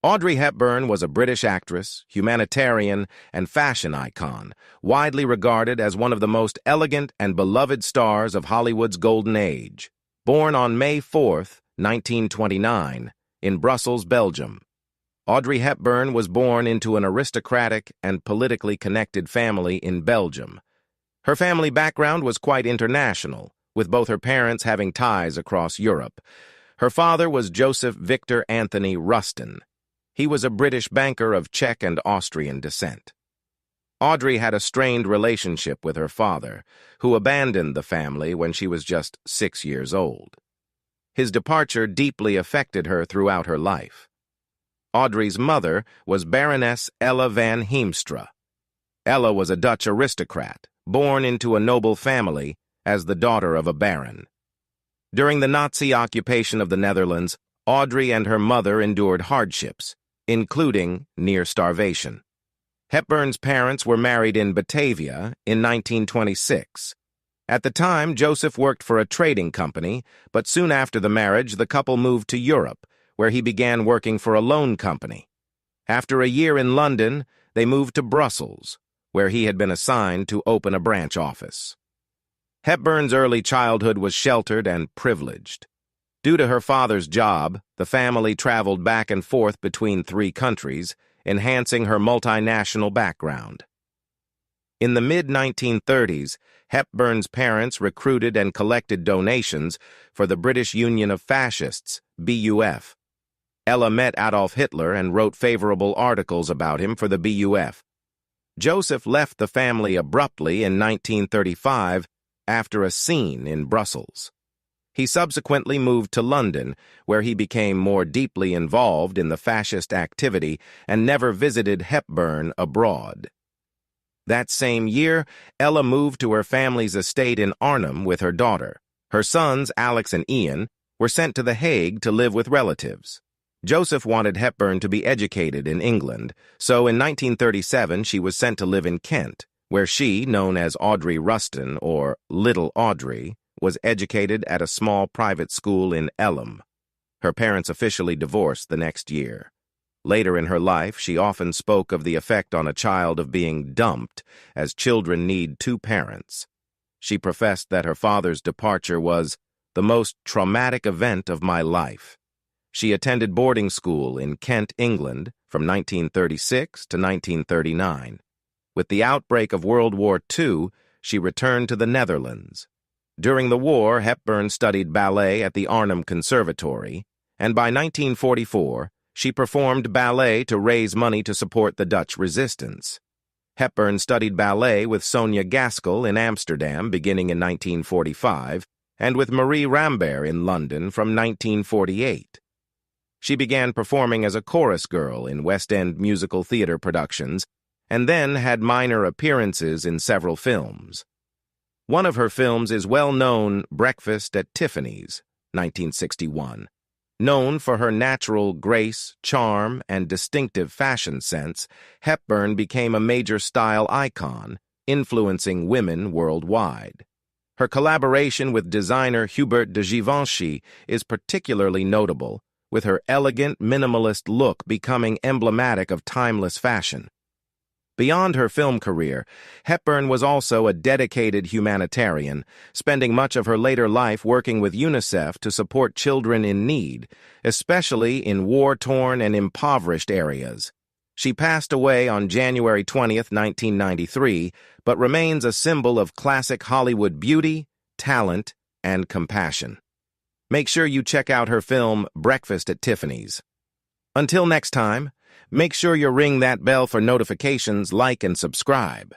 Audrey Hepburn was a British actress, humanitarian, and fashion icon, widely regarded as one of the most elegant and beloved stars of Hollywood's golden age. Born on May 4, 1929, in Brussels, Belgium. Audrey Hepburn was born into an aristocratic and politically connected family in Belgium. Her family background was quite international, with both her parents having ties across Europe. Her father was Joseph Victor Anthony Rustin. He was a British banker of Czech and Austrian descent. Audrey had a strained relationship with her father, who abandoned the family when she was just 6 years old. His departure deeply affected her throughout her life. Audrey's mother was Baroness Ella van Heemstra. Ella was a Dutch aristocrat, born into a noble family as the daughter of a baron. During the Nazi occupation of the Netherlands, Audrey and her mother endured hardships, including near starvation. Hepburn's parents were married in Batavia in 1926. At the time, Joseph worked for a trading company, but soon after the marriage, the couple moved to Europe, where he began working for a loan company. After a year in London, they moved to Brussels, where he had been assigned to open a branch office. Hepburn's early childhood was sheltered and privileged. Due to her father's job, the family traveled back and forth between 3 countries, enhancing her multinational background. In the mid-1930s, Hepburn's parents recruited and collected donations for the British Union of Fascists, BUF. Ella met Adolf Hitler and wrote favorable articles about him for the BUF. Joseph left the family abruptly in 1935 after a scene in Brussels. He subsequently moved to London, where he became more deeply involved in the fascist activity and never visited Hepburn abroad. That same year, Ella moved to her family's estate in Arnhem with her daughter. Her sons, Alex and Ian, were sent to The Hague to live with relatives. Joseph wanted Hepburn to be educated in England, so in 1937 she was sent to live in Kent, where she, known as Audrey Rustin, or Little Audrey, was educated at a small private school in Elm. Her parents officially divorced the next year. Later in her life, she often spoke of the effect on a child of being dumped, as children need 2 parents. She professed that her father's departure was the most traumatic event of my life. She attended boarding school in Kent, England, from 1936 to 1939. With the outbreak of World War II, she returned to the Netherlands. During the war, Hepburn studied ballet at the Arnhem Conservatory, and by 1944, she performed ballet to raise money to support the Dutch resistance. Hepburn studied ballet with Sonia Gaskell in Amsterdam beginning in 1945, and with Marie Rambert in London from 1948. She began performing as a chorus girl in West End musical theater productions, and then had minor appearances in several films. One of her films is well-known Breakfast at Tiffany's, 1961. Known for her natural grace, charm, and distinctive fashion sense, Hepburn became a major style icon, influencing women worldwide. Her collaboration with designer Hubert de Givenchy is particularly notable, with her elegant, minimalist look becoming emblematic of timeless fashion. Beyond her film career, Hepburn was also a dedicated humanitarian, spending much of her later life working with UNICEF to support children in need, especially in war-torn and impoverished areas. She passed away on January 20, 1993, but remains a symbol of classic Hollywood beauty, talent, and compassion. Make sure you check out her film Breakfast at Tiffany's. Until next time, make sure you ring that bell for notifications, like, and subscribe.